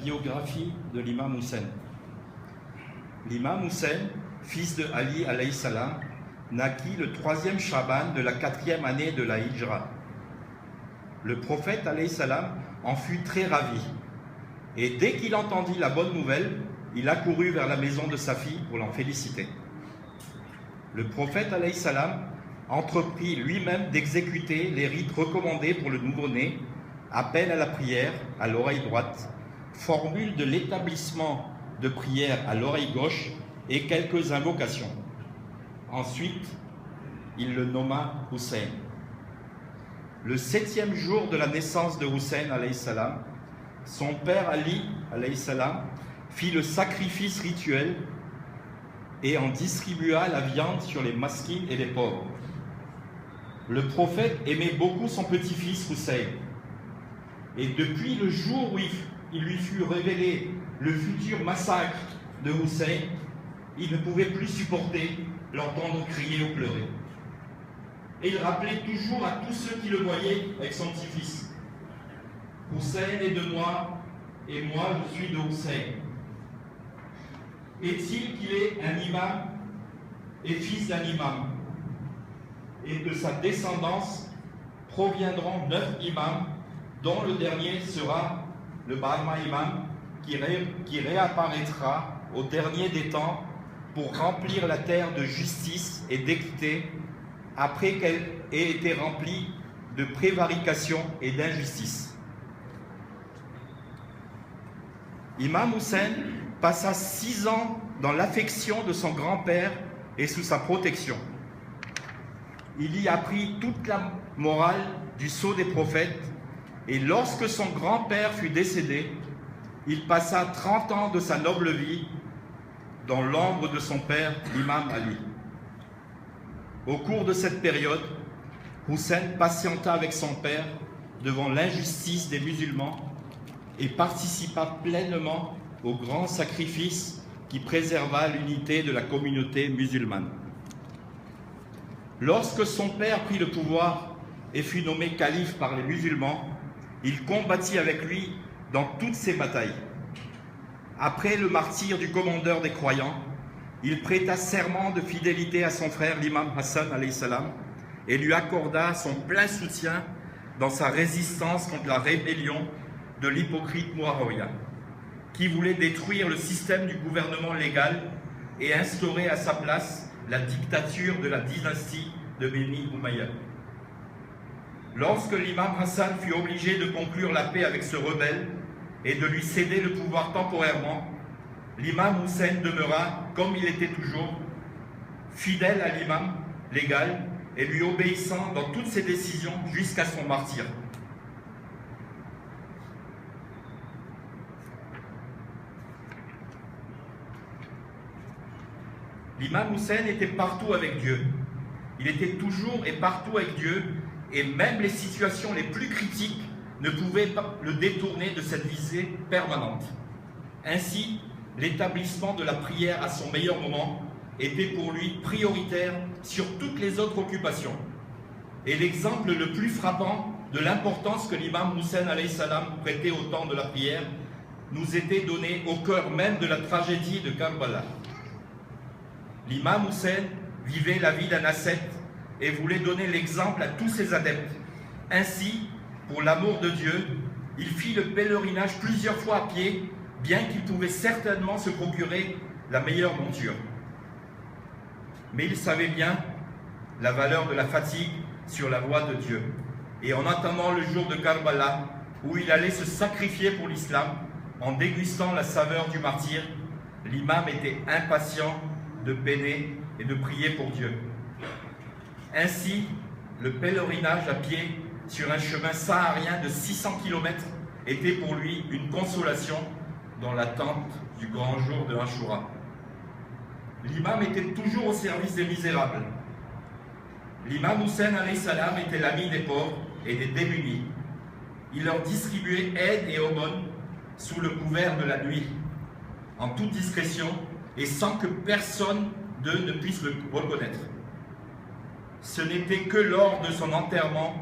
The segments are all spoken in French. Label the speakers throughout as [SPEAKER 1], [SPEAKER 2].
[SPEAKER 1] Biographie de l'imam Hussein. L'imam Hussein, fils de Ali alayhi salam, naquit le 3e Shaban de la 4e année de la Hijra. Le prophète alayhi salam en fut très ravi, et dès qu'il entendit la bonne nouvelle, il accourut vers la maison de sa fille pour l'en féliciter. Le prophète alayhi salam entreprit lui-même d'exécuter les rites recommandés pour le nouveau-né, appel à la prière à l'oreille droite, formule de l'établissement de prière à l'oreille gauche et quelques invocations. Ensuite, il le nomma Hussein. Le 7e jour de la naissance de Hussein alayhi salam, son père Ali alayhi salam fit le sacrifice rituel et en distribua la viande sur les maskines et les pauvres. Le prophète aimait beaucoup son petit-fils Hussein, et depuis le jour où il lui fut révélé le futur massacre de Hussein, il ne pouvait plus supporter l'entendre crier ou pleurer. Et il rappelait toujours à tous ceux qui le voyaient avec son petit-fils: Hussein est de moi, et moi je suis de Hussein. Est-il qu'il est un imam et fils d'un imam, et de sa descendance proviendront 9 imams, dont le dernier sera le Bahama imam, qui réapparaîtra au dernier des temps pour remplir la terre de justice et d'équité, après qu'elle ait été remplie de prévarication et d'injustice. Imam Hussein passa 6 ans dans l'affection de son grand-père et sous sa protection. Il y apprit toute la morale du sceau des prophètes, et lorsque son grand-père fut décédé, il passa 30 ans de sa noble vie dans l'ombre de son père, l'imam Ali. Au cours de cette période, Hussein patienta avec son père devant l'injustice des musulmans et participa pleinement au grand sacrifice qui préserva l'unité de la communauté musulmane. Lorsque son père prit le pouvoir et fut nommé calife par les musulmans, il combattit avec lui dans toutes ses batailles. Après le martyre du commandeur des croyants, il prêta serment de fidélité à son frère l'imam Hassan alayhi salam et lui accorda son plein soutien dans sa résistance contre la rébellion de l'hypocrite Muawiyah, qui voulait détruire le système du gouvernement légal et instaurer à sa place la dictature de la dynastie de Beni Umayya. Lorsque l'imam Hassan fut obligé de conclure la paix avec ce rebelle et de lui céder le pouvoir temporairement, l'imam Hussein demeura, comme il était toujours, fidèle à l'imam légal et lui obéissant dans toutes ses décisions jusqu'à son martyre. L'imam Hussein était partout avec Dieu. Il était toujours et partout avec Dieu, et même les situations les plus critiques ne pouvaient pas le détourner de cette visée permanente. Ainsi, l'établissement de la prière à son meilleur moment était pour lui prioritaire sur toutes les autres occupations. Et l'exemple le plus frappant de l'importance que l'imam Hussein alayhi salam prêtait au temps de la prière nous était donné au cœur même de la tragédie de Karbala. L'imam Hussein vivait la vie d'un ascète et voulait donner l'exemple à tous ses adeptes. Ainsi, pour l'amour de Dieu, il fit le pèlerinage plusieurs fois à pied, bien qu'il pouvait certainement se procurer la meilleure monture. Mais il savait bien la valeur de la fatigue sur la voie de Dieu. Et en attendant le jour de Karbala, où il allait se sacrifier pour l'islam, en dégustant la saveur du martyre, l'imam était impatient de peiner et de prier pour Dieu. Ainsi, le pèlerinage à pied sur un chemin saharien de 600 km était pour lui une consolation dans l'attente du grand jour de Ashura. L'imam était toujours au service des misérables. L'imam Hussein alayhi salam était l'ami des pauvres et des démunis. Il leur distribuait aide et aumône sous le couvert de la nuit, en toute discrétion et sans que personne d'eux ne puisse le reconnaître. Ce n'était que lors de son enterrement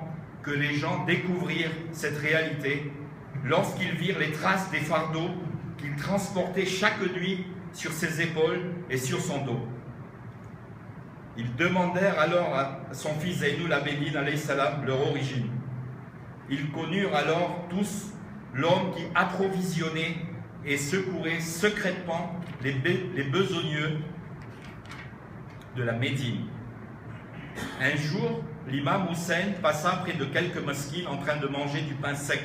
[SPEAKER 1] que les gens découvrirent cette réalité lorsqu'ils virent les traces des fardeaux qu'il transportait chaque nuit sur ses épaules et sur son dos. Ils demandèrent alors à son fils Zeynoul Abédine alayhi salam leur origine. Ils connurent alors tous l'homme qui approvisionnait et secourait secrètement les besogneux de la Médine. Un jour, l'imam Hussein passa près de quelques mosquées en train de manger du pain sec.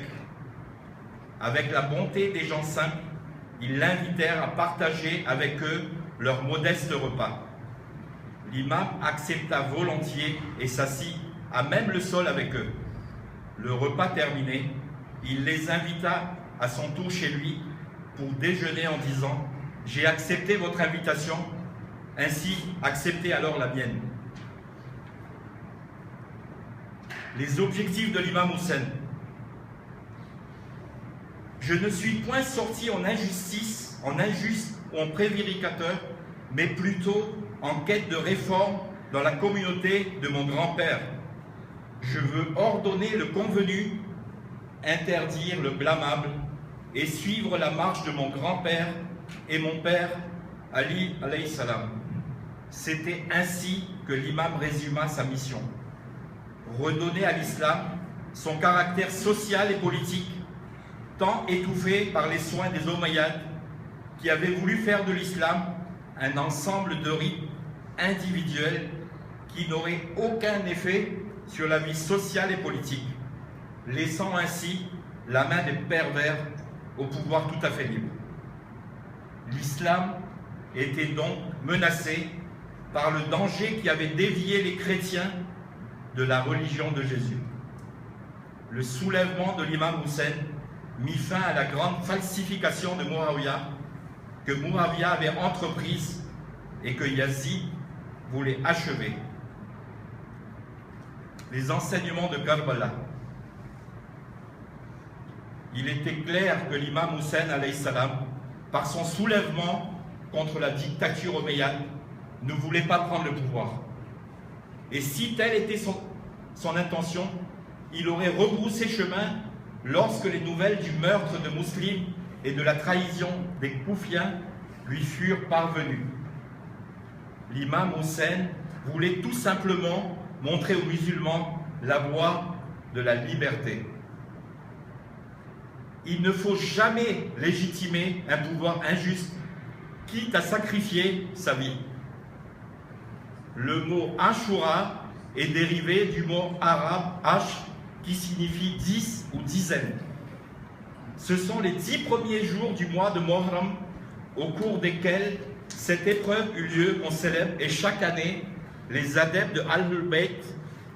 [SPEAKER 1] Avec la bonté des gens simples, ils l'invitèrent à partager avec eux leur modeste repas. L'imam accepta volontiers et s'assit à même le sol avec eux. Le repas terminé, il les invita à son tour chez lui pour déjeuner en disant « J'ai accepté votre invitation, ainsi acceptez alors la mienne. » Les objectifs de l'imam Hussein. Je ne suis point sorti en injustice, en injuste ou en prévaricateur, mais plutôt en quête de réforme dans la communauté de mon grand-père. Je veux ordonner le convenu, interdire le blâmable et suivre la marche de mon grand-père et mon père Ali alayhi salam. C'était ainsi que l'imam résuma sa mission. Redonner à l'islam son caractère social et politique, tant étouffé par les soins des Omeyyades qui avaient voulu faire de l'islam un ensemble de rites individuels qui n'auraient aucun effet sur la vie sociale et politique, laissant ainsi la main des pervers au pouvoir tout à fait libre. L'islam était donc menacé par le danger qui avait dévié les chrétiens de la religion de Jésus. Le soulèvement de l'imam Hussein mit fin à la grande falsification de Muawiyah que Muawiyah avait entreprise et que Yazid voulait achever. Les enseignements de Karbala. Il était clair que l'imam Hussein alayhi salam, par son soulèvement contre la dictature omeyyade, ne voulait pas prendre le pouvoir. Et si telle était son intention, il aurait rebroussé chemin lorsque les nouvelles du meurtre de Muslim et de la trahison des Koufiens lui furent parvenues. L'imam Hussein voulait tout simplement montrer aux musulmans la voie de la liberté. Il ne faut jamais légitimer un pouvoir injuste, quitte à sacrifier sa vie. Le mot Ashura est dérivé du mot arabe Ash, qui signifie 10 ou dizaine. Ce sont les 10 premiers jours du mois de Muharram, au cours desquels cette épreuve eut lieu, on célèbre, et chaque année, les adeptes de Ahlul Bayt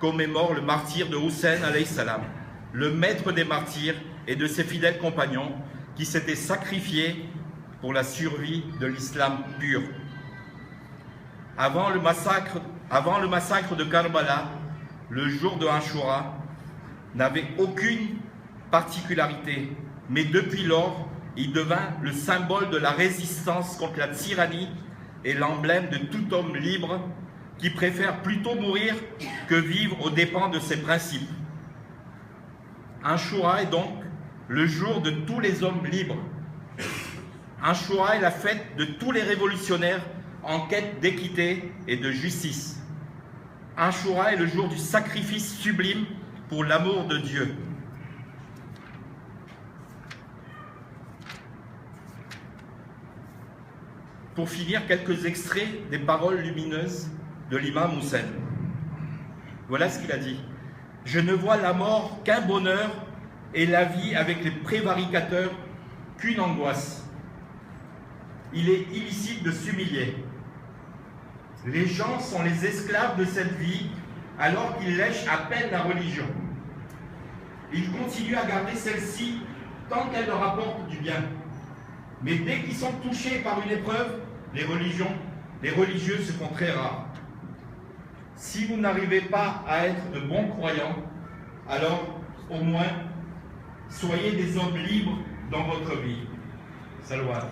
[SPEAKER 1] commémorent le martyre de Hussein alayhi salam, le maître des martyrs et de ses fidèles compagnons qui s'étaient sacrifiés pour la survie de l'islam pur. Avant le massacre de Karbala, le jour de Ashura n'avait aucune particularité, mais depuis lors, il devint le symbole de la résistance contre la tyrannie et l'emblème de tout homme libre qui préfère plutôt mourir que vivre aux dépens de ses principes. Ashura est donc le jour de tous les hommes libres. Ashura est la fête de tous les révolutionnaires en quête d'équité et de justice. Ashura est le jour du sacrifice sublime pour l'amour de Dieu. Pour finir, quelques extraits des paroles lumineuses de l'imam Hussein. Voilà ce qu'il a dit. « Je ne vois la mort qu'un bonheur et la vie avec les prévaricateurs qu'une angoisse. Il est illicite de s'humilier. Les gens sont les esclaves de cette vie alors qu'ils lèchent à peine la religion. Ils continuent à garder celle-ci tant qu'elle leur apporte du bien. Mais dès qu'ils sont touchés par une épreuve, les religieux se font très rares. Si vous n'arrivez pas à être de bons croyants, alors au moins soyez des hommes libres dans votre vie. Salawat.